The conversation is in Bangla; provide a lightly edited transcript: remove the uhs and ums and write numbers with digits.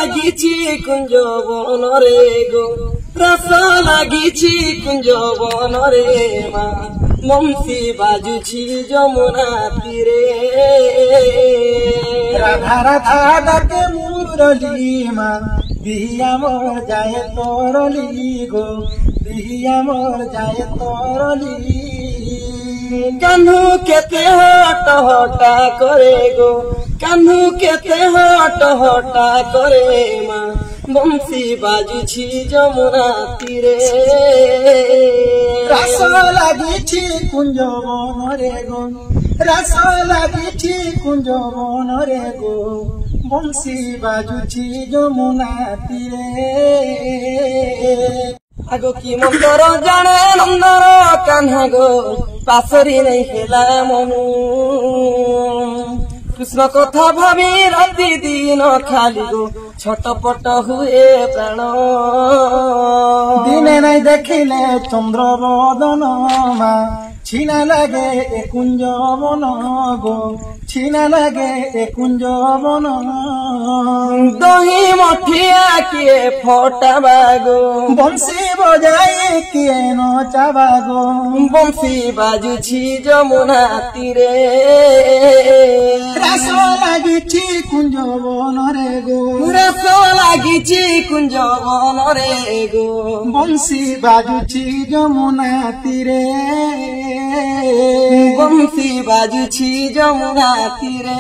লাগিছি কুঞ্জ বনরে গো রস লাগিছি কুঞ্জ বনরে মা বংশী বাজুছি যমুনা তীরে রাধা রাধা ডাকে মুরলী মা দিহিয়া মোর যায় তরলি গো দিহিয়া মোর যায় তরলি কানু কেতে হট হটা করে গো কানু কেতে হট হটা করে মা বংশী বাজুছি যমুনা তীরে রাস লাগিছি কুঞ্জ বনরে গো রাস লাগিছি কুঞ্জ বনরে গো বংশী বাজুছি যমুনা তীরে আগো কি মন্দর জানে নন্দর কান্হা গো পাশরি নেই হেলা মনু কৃষ্ণ কথা ভাবি রাতি দিন খালি গো ছটপট হুয়ে প্রাণ দিনে নাই দেখিলে চন্দ্র বদন মা ছিনা লাগে এ কুঞ্জ বন গো ছিনা লাগে এ কুঞ্জ বন দহি মঠিয়া কিয়ে ফটাবা গো বংশী বজাই কিয়ে নচাবা গো বংশী বাজুছি যমুনা তীরে রাস লাগিছি কুঞ্জ বনরে গো রস লাগিছি কুঞ্জ বনরে গো বংশী বাজুছি যমুনা তীরে বংশী বাজুছি যমুনা তীরে